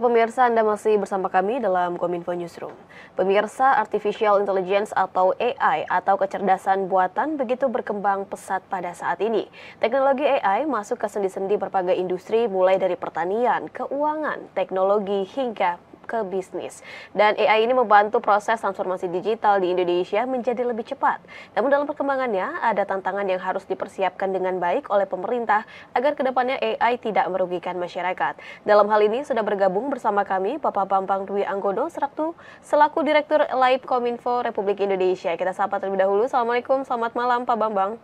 pemirsa, Anda masih bersama kami dalam Kominfo Newsroom. Pemirsa, Artificial Intelligence atau AI atau kecerdasan buatan begitu berkembang pesat pada saat ini. Teknologi AI masuk ke sendi-sendi berbagai industri mulai dari pertanian, keuangan, teknologi hingga ke bisnis. Dan AI ini membantu proses transformasi digital di Indonesia menjadi lebih cepat. Namun dalam perkembangannya, ada tantangan yang harus dipersiapkan dengan baik oleh pemerintah agar kedepannya AI tidak merugikan masyarakat. Dalam hal ini sudah bergabung bersama kami Bapak Bambang Dwi Anggodo selaku Direktur Live Kominfo Republik Indonesia. Kita sapa terlebih dahulu. Assalamualaikum, selamat malam Pak Bambang.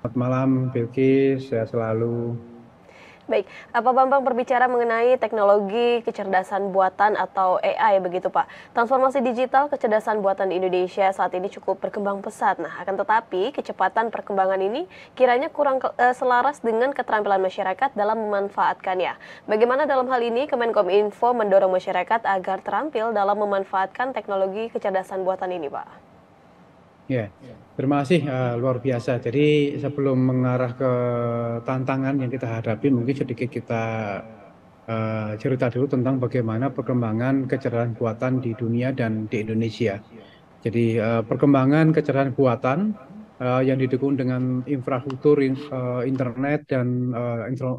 Selamat malam, Bilkis, sehat selalu. Baik, Pak Bambang berbicara mengenai teknologi kecerdasan buatan atau AI begitu Pak. Transformasi digital kecerdasan buatan di Indonesia saat ini cukup berkembang pesat. Nah, akan tetapi kecepatan perkembangan ini kiranya kurang selaras dengan keterampilan masyarakat dalam memanfaatkannya. Bagaimana dalam hal ini Kemenkominfo mendorong masyarakat agar terampil dalam memanfaatkan teknologi kecerdasan buatan ini Pak? Ya, terima kasih, luar biasa. Jadi sebelum mengarah ke tantangan yang kita hadapi, mungkin sedikit kita cerita dulu tentang bagaimana perkembangan kecerdasan buatan di dunia dan di Indonesia. Jadi perkembangan kecerdasan buatan yang didukung dengan infrastruktur internet dan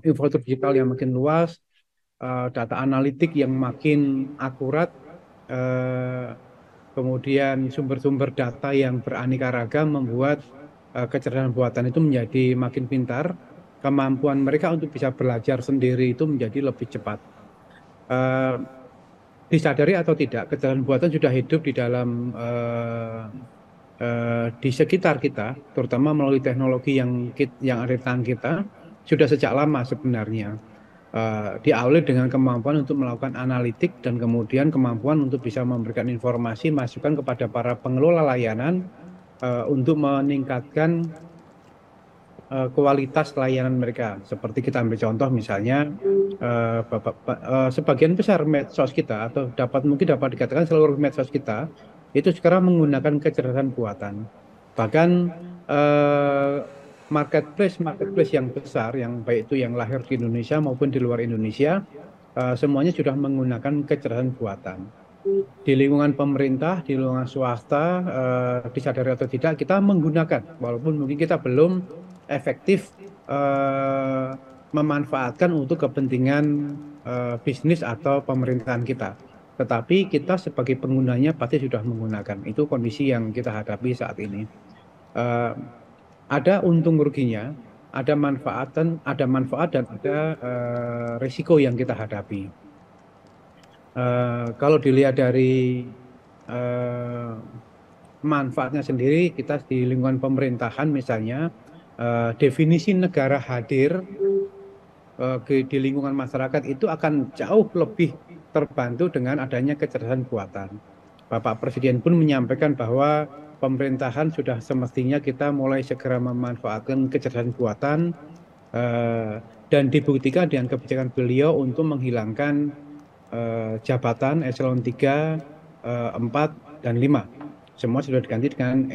infrastruktur digital yang makin luas, data analitik yang makin akurat, eh, kemudian sumber-sumber data yang beraneka ragam membuat kecerdasan buatan itu menjadi makin pintar. Kemampuan mereka untuk bisa belajar sendiri itu menjadi lebih cepat. Eh, Disadari atau tidak, kecerdasan buatan sudah hidup di dalam di sekitar kita, terutama melalui teknologi yang ada di tangan kita, sudah sejak lama sebenarnya. Diawali dengan kemampuan untuk melakukan analitik dan kemudian kemampuan untuk bisa memberikan informasi masukan kepada para pengelola layanan untuk meningkatkan kualitas layanan mereka. Seperti kita ambil contoh misalnya sebagian besar medsos kita atau mungkin dapat dikatakan seluruh medsos kita itu sekarang menggunakan kecerdasan buatan. Bahkan eh, marketplace yang besar, yang baik itu yang lahir di Indonesia maupun di luar Indonesia, semuanya sudah menggunakan kecerdasan buatan. Di lingkungan pemerintah, di lingkungan swasta, disadari atau tidak, kita menggunakan, walaupun mungkin kita belum efektif memanfaatkan untuk kepentingan bisnis atau pemerintahan kita. Tetapi kita sebagai penggunanya pasti sudah menggunakan. Itu kondisi yang kita hadapi saat ini. Eh, ada untung ruginya, ada manfaat dan ada risiko yang kita hadapi. Kalau dilihat dari eh, manfaatnya sendiri, kita di lingkungan pemerintahan misalnya, definisi negara hadir di lingkungan masyarakat itu akan jauh lebih terbantu dengan adanya kecerdasan buatan. Bapak Presiden pun menyampaikan bahwa pemerintahan sudah semestinya kita mulai segera memanfaatkan kecerdasan buatan dan dibuktikan dengan kebijakan beliau untuk menghilangkan jabatan eselon 3, 4, dan 5. Semua sudah diganti dengan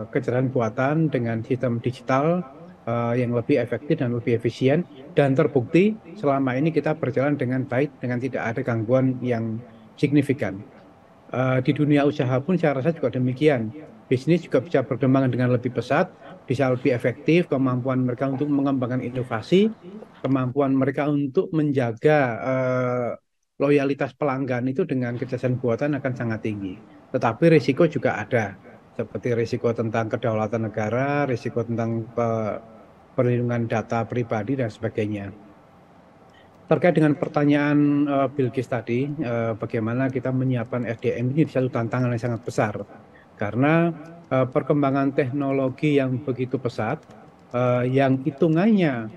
kecerdasan buatan dengan sistem digital yang lebih efektif dan lebih efisien, dan terbukti selama ini kita berjalan dengan baik dengan tidak ada gangguan yang signifikan. Di dunia usaha pun saya rasa juga demikian. Bisnis juga bisa berkembang dengan lebih pesat, bisa lebih efektif, kemampuan mereka untuk mengembangkan inovasi, kemampuan mereka untuk menjaga loyalitas pelanggan itu dengan kecerdasan buatan akan sangat tinggi. Tetapi risiko juga ada, seperti risiko tentang kedaulatan negara, risiko tentang perlindungan data pribadi dan sebagainya. Terkait dengan pertanyaan Bilkis tadi, bagaimana kita menyiapkan SDM ini satu tantangan yang sangat besar. Karena perkembangan teknologi yang begitu pesat, yang hitungannya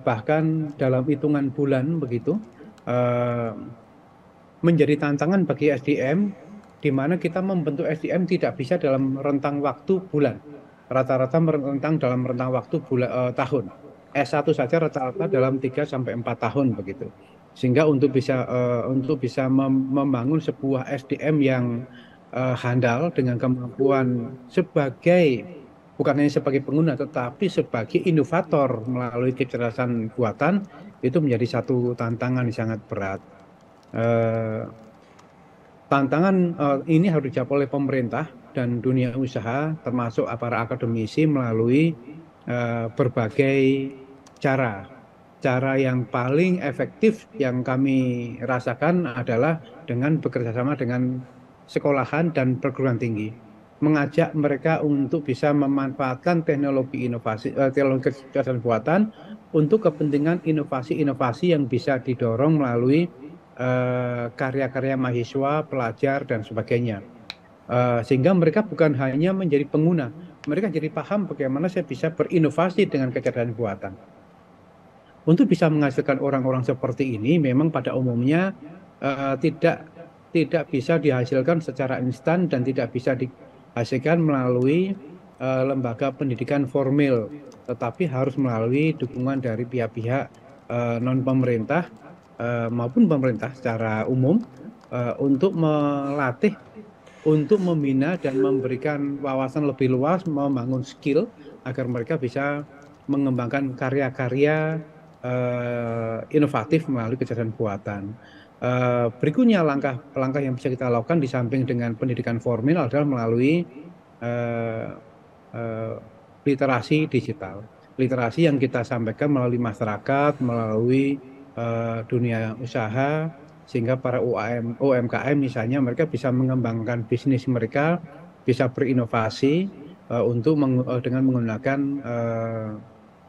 bahkan dalam hitungan bulan begitu, eh, menjadi tantangan bagi SDM, di mana kita membentuk SDM tidak bisa dalam rentang waktu bulan. Rata-rata merentang dalam rentang waktu tahun. S1 saja rata-rata dalam 3 sampai 4 tahun begitu. Sehingga untuk bisa membangun sebuah SDM yang handal dengan kemampuan bukan hanya sebagai pengguna tetapi sebagai inovator melalui kecerdasan buatan, itu menjadi satu tantangan yang sangat berat. Eh, Tantangan ini harus dijawab oleh pemerintah dan dunia usaha, termasuk para akademisi melalui berbagai cara. Cara yang paling efektif yang kami rasakan adalah dengan bekerja sama dengan sekolahan dan perguruan tinggi, mengajak mereka untuk bisa memanfaatkan teknologi inovasi, teknologi kecerdasan buatan untuk kepentingan inovasi-inovasi yang bisa didorong melalui karya-karya mahasiswa, pelajar, dan sebagainya. Sehingga mereka bukan hanya menjadi pengguna, mereka jadi paham bagaimana saya bisa berinovasi dengan kecerdasan buatan. Untuk bisa menghasilkan orang-orang seperti ini, memang pada umumnya tidak bisa dihasilkan secara instan dan tidak bisa dihasilkan melalui lembaga pendidikan formal, tetapi harus melalui dukungan dari pihak-pihak non pemerintah maupun pemerintah secara umum untuk melatih, untuk membina dan memberikan wawasan lebih luas, membangun skill agar mereka bisa mengembangkan karya-karya inovatif melalui kecerdasan buatan. Berikutnya langkah-langkah yang bisa kita lakukan di samping dengan pendidikan formal adalah melalui eh, eh, literasi digital. Literasi yang kita sampaikan melalui masyarakat, melalui dunia usaha, sehingga para UMKM misalnya mereka bisa mengembangkan bisnis mereka, bisa berinovasi dengan menggunakan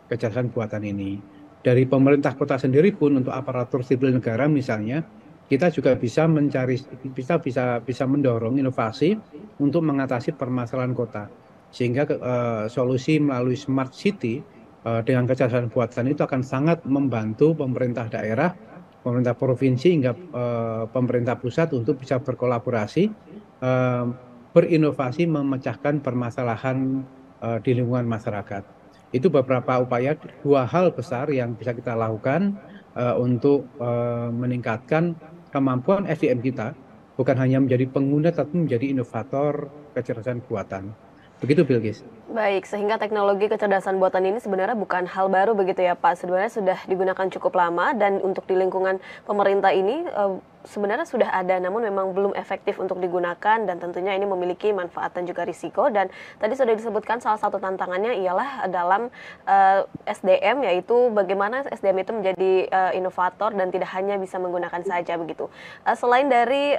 kecerdasan buatan ini. Dari pemerintah kota sendiri pun untuk aparatur sipil negara misalnya, kita juga bisa mencari bisa mendorong inovasi untuk mengatasi permasalahan kota. Sehingga solusi melalui smart city dengan kecerdasan buatan itu akan sangat membantu pemerintah daerah, pemerintah provinsi hingga pemerintah pusat untuk bisa berkolaborasi, eh, berinovasi memecahkan permasalahan di lingkungan masyarakat. Itu beberapa upaya, dua hal besar yang bisa kita lakukan untuk meningkatkan kemampuan SDM kita, bukan hanya menjadi pengguna, tapi menjadi inovator kecerdasan buatan. Begitu, Bilgis. Baik, sehingga teknologi kecerdasan buatan ini sebenarnya bukan hal baru begitu ya Pak. Sebenarnya sudah digunakan cukup lama dan untuk di lingkungan pemerintah ini sebenarnya sudah ada, namun memang belum efektif untuk digunakan dan tentunya ini memiliki manfaat dan juga risiko. Dan tadi sudah disebutkan salah satu tantangannya ialah dalam SDM, yaitu bagaimana SDM itu menjadi inovator dan tidak hanya bisa menggunakan saja begitu. Selain dari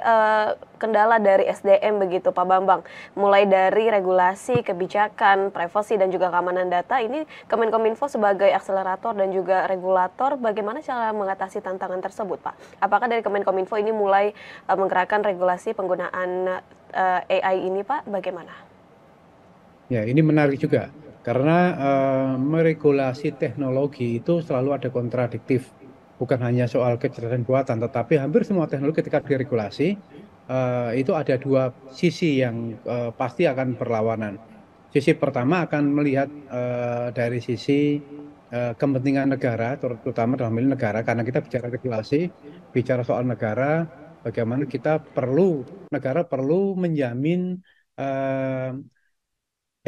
kendala dari SDM begitu Pak Bambang, mulai dari regulasi, kebijakan, privasi dan juga keamanan data, ini Kemenkominfo sebagai akselerator dan juga regulator, bagaimana cara mengatasi tantangan tersebut Pak? Apakah dari Kemenkominfo ini mulai menggerakkan regulasi penggunaan AI ini Pak? Bagaimana? Ya, ini menarik juga karena meregulasi teknologi itu selalu ada kontradiktif. Bukan hanya soal kecerdasan buatan, tetapi hampir semua teknologi ketika diregulasi itu ada dua sisi yang pasti akan berlawanan. Sisi pertama akan melihat dari sisi kepentingan negara, terutama dalam hal ini negara, karena kita bicara regulasi, bicara soal negara, bagaimana negara perlu menjamin eh,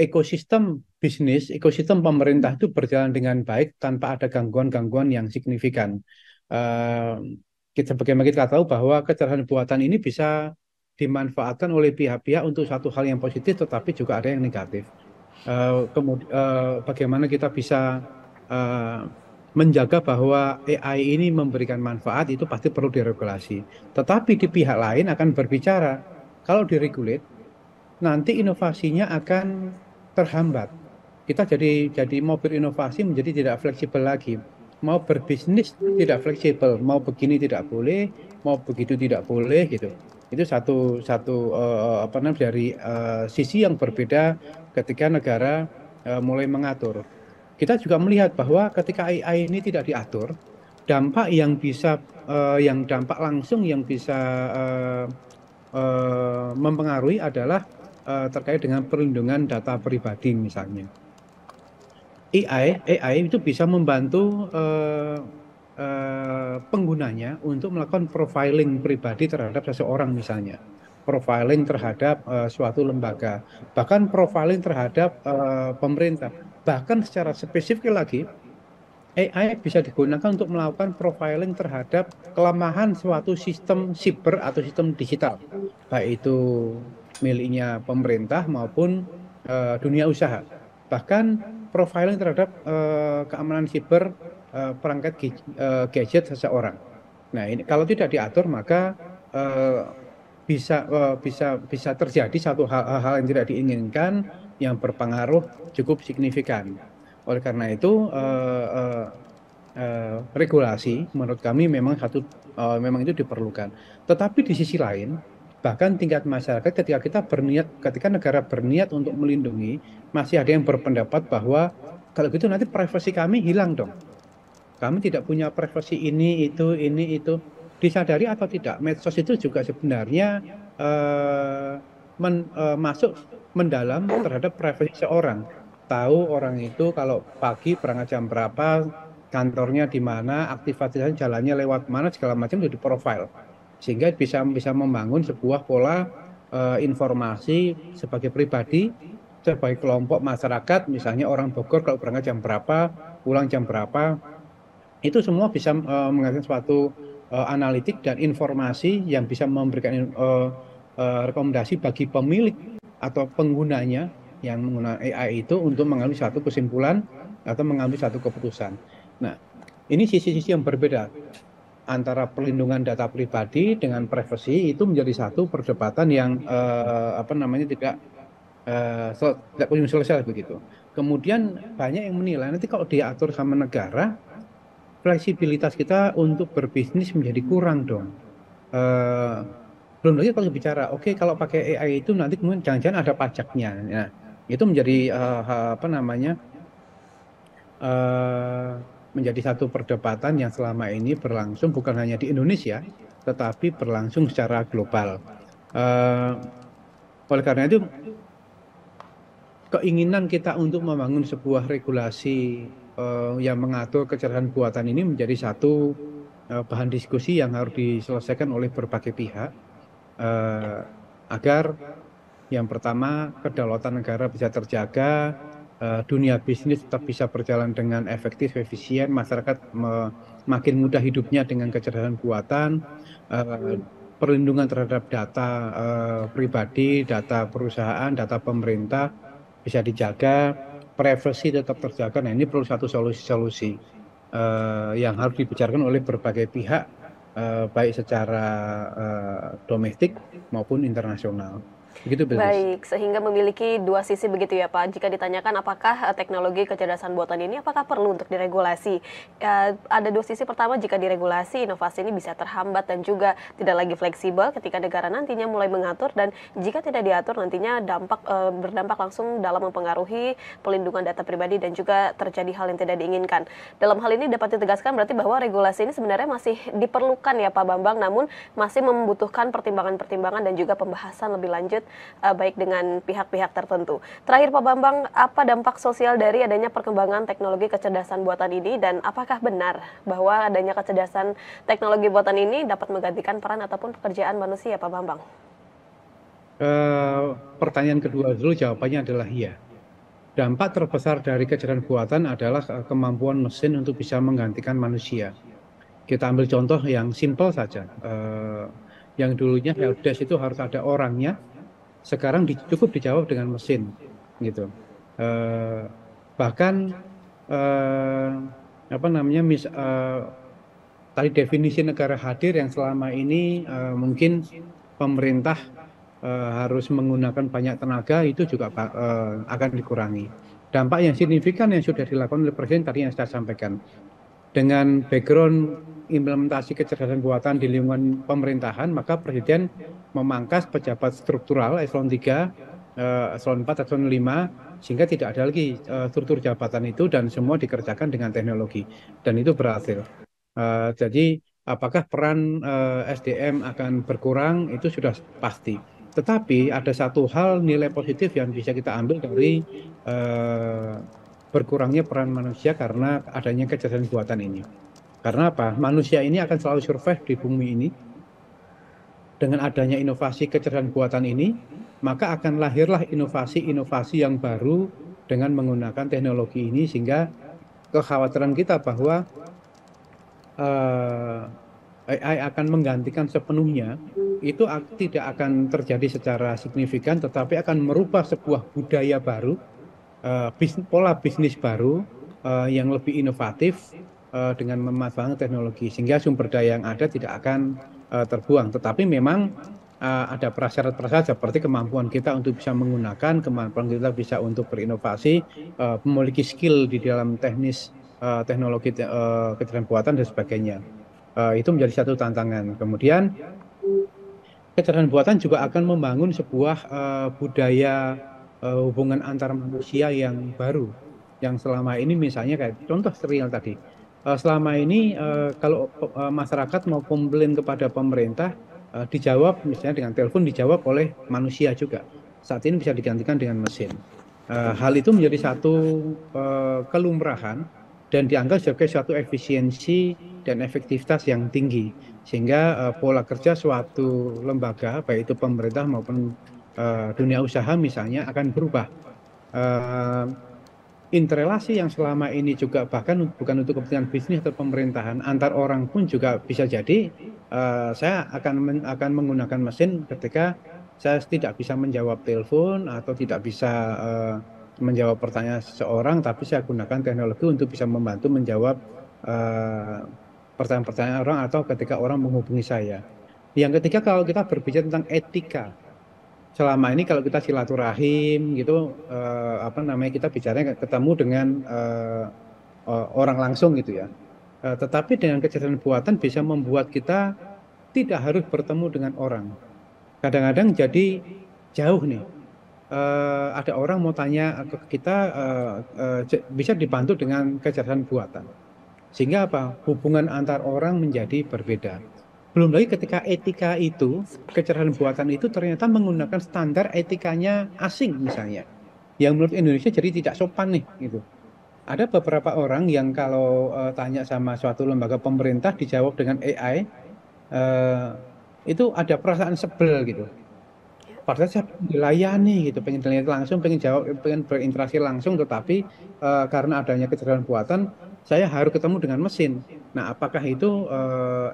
ekosistem bisnis, ekosistem pemerintah itu berjalan dengan baik tanpa ada gangguan-gangguan yang signifikan. Eh, Bagaimana kita tahu bahwa kecerdasan buatan ini bisa dimanfaatkan oleh pihak-pihak untuk satu hal yang positif, tetapi juga ada yang negatif. Kemudian bagaimana kita bisa eh, menjaga bahwa AI ini memberikan manfaat itu pasti perlu diregulasi. Tetapi di pihak lain akan berbicara kalau diregulate nanti inovasinya akan terhambat. Kita jadi mau berinovasi menjadi tidak fleksibel lagi. Mau berbisnis tidak fleksibel, mau begini tidak boleh, mau begitu tidak boleh gitu. Itu satu satu apa namanya dari sisi yang berbeda ketika negara mulai mengatur. Kita juga melihat bahwa ketika AI ini tidak diatur, dampak yang bisa yang dampak langsung yang bisa mempengaruhi adalah terkait dengan perlindungan data pribadi misalnya. AI itu bisa membantu penggunanya untuk melakukan profiling pribadi terhadap seseorang misalnya, profiling terhadap suatu lembaga, bahkan profiling terhadap pemerintah, bahkan secara spesifik lagi AI bisa digunakan untuk melakukan profiling terhadap kelemahan suatu sistem siber atau sistem digital, baik itu miliknya pemerintah maupun dunia usaha. Bahkan profiling terhadap keamanan siber perangkat gadget seseorang. Nah, ini kalau tidak diatur maka eh, bisa terjadi satu hal yang tidak diinginkan yang berpengaruh cukup signifikan. Oleh karena itu, regulasi menurut kami memang itu diperlukan. Tetapi di sisi lain, bahkan tingkat masyarakat ketika negara berniat untuk melindungi, masih ada yang berpendapat bahwa kalau gitu nanti privasi kami hilang dong. Kami tidak punya privasi ini, itu. Disadari atau tidak, medsos itu juga sebenarnya masuk mendalam terhadap privasi seorang. Tahu orang itu kalau pagi berangkat jam berapa, kantornya di mana, aktivitasnya jalannya lewat mana, segala macam itu diprofile. Sehingga bisa bisa membangun sebuah pola informasi sebagai pribadi, sebagai kelompok masyarakat, misalnya orang Bogor kalau berangkat jam berapa, pulang jam berapa, itu semua bisa menghasilkan suatu analitik dan informasi yang bisa memberikan rekomendasi bagi pemilik atau penggunanya yang menggunakan AI itu untuk mengambil satu kesimpulan atau mengambil satu keputusan. Nah, ini sisi-sisi yang berbeda antara perlindungan data pribadi dengan privasi itu menjadi satu perdebatan yang tidak kunjung selesai begitu. Kemudian banyak yang menilai nanti kalau diatur sama negara, fleksibilitas kita untuk berbisnis menjadi kurang dong. Eh, Belum lagi kalau bicara, oke kalau pakai AI itu nanti kemudian jangan-jangan ada pajaknya. Nah, itu menjadi eh, menjadi satu perdebatan yang selama ini berlangsung bukan hanya di Indonesia, tetapi berlangsung secara global. Eh, Oleh karena itu, keinginan kita untuk membangun sebuah regulasi yang mengatur kecerdasan buatan ini menjadi satu bahan diskusi yang harus diselesaikan oleh berbagai pihak eh, agar yang pertama kedaulatan negara bisa terjaga, dunia bisnis tetap bisa berjalan dengan efektif, efisien, masyarakat makin mudah hidupnya dengan kecerdasan buatan, eh, perlindungan terhadap data pribadi, data perusahaan, data pemerintah bisa dijaga, privasi tetap terjaga. Nah, ini perlu satu solusi-solusi yang harus dibicarakan oleh berbagai pihak, baik secara domestik maupun internasional. Begitu, Bilqis. Baik, sehingga memiliki dua sisi begitu ya Pak. Jika ditanyakan apakah teknologi kecerdasan buatan ini apakah perlu untuk diregulasi? Ada dua sisi. Pertama, jika diregulasi, inovasi ini bisa terhambat dan juga tidak lagi fleksibel ketika negara nantinya mulai mengatur, dan jika tidak diatur nantinya berdampak langsung dalam mempengaruhi pelindungan data pribadi dan juga terjadi hal yang tidak diinginkan. Dalam hal ini dapat ditegaskan berarti bahwa regulasi ini sebenarnya masih diperlukan ya Pak Bambang, namun masih membutuhkan pertimbangan-pertimbangan dan juga pembahasan lebih lanjut baik dengan pihak-pihak tertentu. Terakhir Pak Bambang, apa dampak sosial dari adanya perkembangan teknologi kecerdasan buatan ini, dan apakah benar bahwa adanya kecerdasan teknologi buatan ini dapat menggantikan peran ataupun pekerjaan manusia Pak Bambang? Pertanyaan kedua dulu, jawabannya adalah iya. Dampak terbesar dari kecerdasan buatan adalah kemampuan mesin untuk bisa menggantikan manusia. Kita ambil contoh yang simpel saja. Yang dulunya helpdesk itu harus ada orangnya, sekarang cukup dijawab dengan mesin, gitu. Bahkan eh, tadi definisi negara hadir yang selama ini mungkin pemerintah harus menggunakan banyak tenaga itu juga akan dikurangi. Dampak yang signifikan yang sudah dilakukan oleh Presiden tadi yang saya sampaikan, dengan background implementasi kecerdasan buatan di lingkungan pemerintahan, maka Presiden memangkas pejabat struktural eselon 3, eselon 4, eselon 5, sehingga tidak ada lagi struktur jabatan itu dan semua dikerjakan dengan teknologi. Dan itu berhasil. Jadi apakah peran SDM akan berkurang itu sudah pasti. Tetapi ada satu hal nilai positif yang bisa kita ambil dari eh, berkurangnya peran manusia karena adanya kecerdasan buatan ini. Karena apa? Manusia ini akan selalu survive di bumi ini. Dengan adanya inovasi kecerdasan buatan ini, maka akan lahirlah inovasi-inovasi yang baru dengan menggunakan teknologi ini, sehingga kekhawatiran kita bahwa eh, AI akan menggantikan sepenuhnya, itu tidak akan terjadi secara signifikan, tetapi akan merubah sebuah budaya baru, pola bisnis baru yang lebih inovatif dengan memanfaatkan teknologi, sehingga sumber daya yang ada tidak akan terbuang. Tetapi memang ada prasyarat-prasyarat seperti kemampuan kita untuk bisa menggunakan, kemampuan kita bisa untuk berinovasi, memiliki skill di dalam teknis teknologi kecerdasan buatan dan sebagainya. Itu menjadi satu tantangan. Kemudian kecerdasan buatan juga akan membangun sebuah budaya hubungan antar manusia yang baru, yang selama ini misalnya kayak contoh serial tadi. Selama ini kalau masyarakat mau komplain kepada pemerintah, dijawab misalnya dengan telepon, dijawab oleh manusia juga. Saat ini bisa digantikan dengan mesin. Hal itu menjadi satu kelumrahan dan dianggap sebagai suatu efisiensi dan efektivitas yang tinggi, sehingga pola kerja suatu lembaga baik itu pemerintah maupun dunia usaha misalnya akan berubah. Eh, Interrelasi yang selama ini juga bahkan bukan untuk kepentingan bisnis atau pemerintahan, antar orang pun juga bisa jadi saya akan menggunakan mesin ketika saya tidak bisa menjawab telepon atau tidak bisa menjawab pertanyaan seseorang, tapi saya gunakan teknologi untuk bisa membantu menjawab eh, pertanyaan-pertanyaan orang atau ketika orang menghubungi saya. Yang ketiga, kalau kita berbicara tentang etika, selama ini kalau kita silaturahim gitu, apa namanya, kita bicaranya ketemu dengan orang langsung gitu ya. Tetapi dengan kecerdasan buatan bisa membuat kita tidak harus bertemu dengan orang. Kadang-kadang jadi jauh nih. Ada orang mau tanya ke kita, bisa dibantu dengan kecerdasan buatan. Sehingga apa? Hubungan antar orang menjadi berbeda. Belum lagi ketika etika itu, kecerdasan buatan itu ternyata menggunakan standar etikanya asing misalnya. Yang menurut Indonesia jadi tidak sopan nih gitu. Ada beberapa orang yang kalau tanya sama suatu lembaga pemerintah dijawab dengan AI, eh, itu ada perasaan sebel gitu. Padahal saya pengen dilayani gitu, pengen dilayani langsung, pengen jawab, pengen berinteraksi langsung, tetapi karena adanya kecerdasan buatan, saya harus ketemu dengan mesin. Nah, apakah itu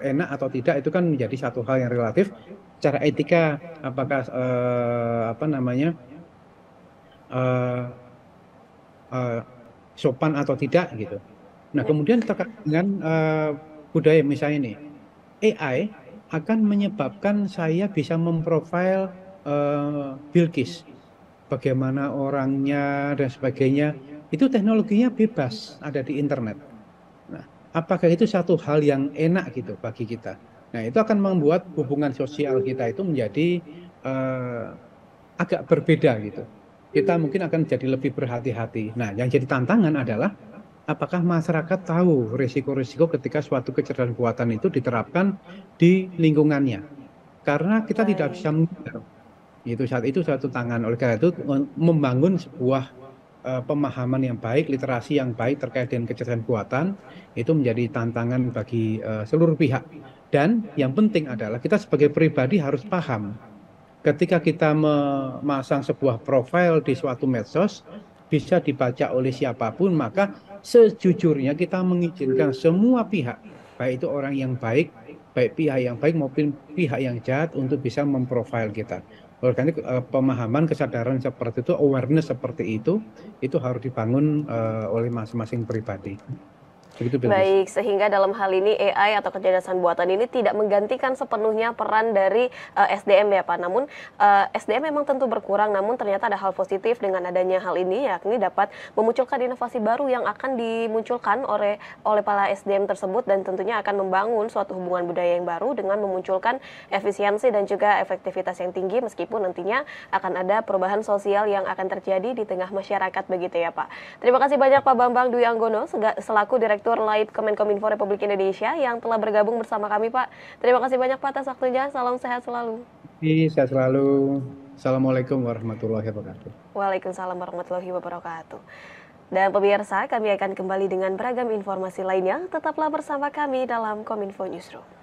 enak atau tidak, itu kan menjadi satu hal yang relatif. Secara etika, apakah apa namanya, eh, eh, sopan atau tidak gitu. Nah, Ya. kemudian terkait dengan budaya misalnya nih, AI akan menyebabkan saya bisa memprofil Bilqis, bagaimana orangnya dan sebagainya. Itu teknologinya bebas ada di internet. Nah, apakah itu satu hal yang enak gitu bagi kita? Nah, itu akan membuat hubungan sosial kita itu menjadi eh, agak berbeda gitu. Kita mungkin akan jadi lebih berhati-hati. Nah, yang jadi tantangan adalah apakah masyarakat tahu risiko-risiko ketika suatu kecerdasan buatan itu diterapkan di lingkungannya? Karena kita tidak bisa Baik. menghindar. Itu saat itu satu tangan. Oleh karena itu membangun sebuah pemahaman yang baik, literasi yang baik terkait dengan kecerdasan buatan itu menjadi tantangan bagi seluruh pihak. Dan yang penting adalah kita sebagai pribadi harus paham ketika kita memasang sebuah profil di suatu medsos bisa dibaca oleh siapapun, maka sejujurnya kita mengizinkan semua pihak, baik itu orang yang baik, baik pihak yang baik maupun pihak yang jahat untuk bisa memprofil kita. Oleh karena itu, pemahaman, kesadaran seperti itu, awareness seperti itu harus dibangun oleh masing-masing pribadi. Begitu, Bilkis. Baik, sehingga dalam hal ini AI atau kecerdasan buatan ini tidak menggantikan sepenuhnya peran dari SDM ya Pak. Namun SDM memang tentu berkurang, namun ternyata ada hal positif dengan adanya hal ini, yakni dapat memunculkan inovasi baru yang akan dimunculkan oleh para SDM tersebut, dan tentunya akan membangun suatu hubungan budaya yang baru dengan memunculkan efisiensi dan juga efektivitas yang tinggi, meskipun nantinya akan ada perubahan sosial yang akan terjadi di tengah masyarakat begitu ya Pak. Terima kasih banyak Pak Bambang Dwi Anggono selaku Direktur Live Kemenkominfo Republik Indonesia yang telah bergabung bersama kami Pak. Terima kasih banyak Pak atas waktunya. Salam sehat selalu. Sehat selalu. Assalamualaikum warahmatullahi wabarakatuh. Waalaikumsalam warahmatullahi wabarakatuh. Dan pemirsa, kami akan kembali dengan beragam informasi lainnya. Tetaplah bersama kami dalam Kominfo Newsroom.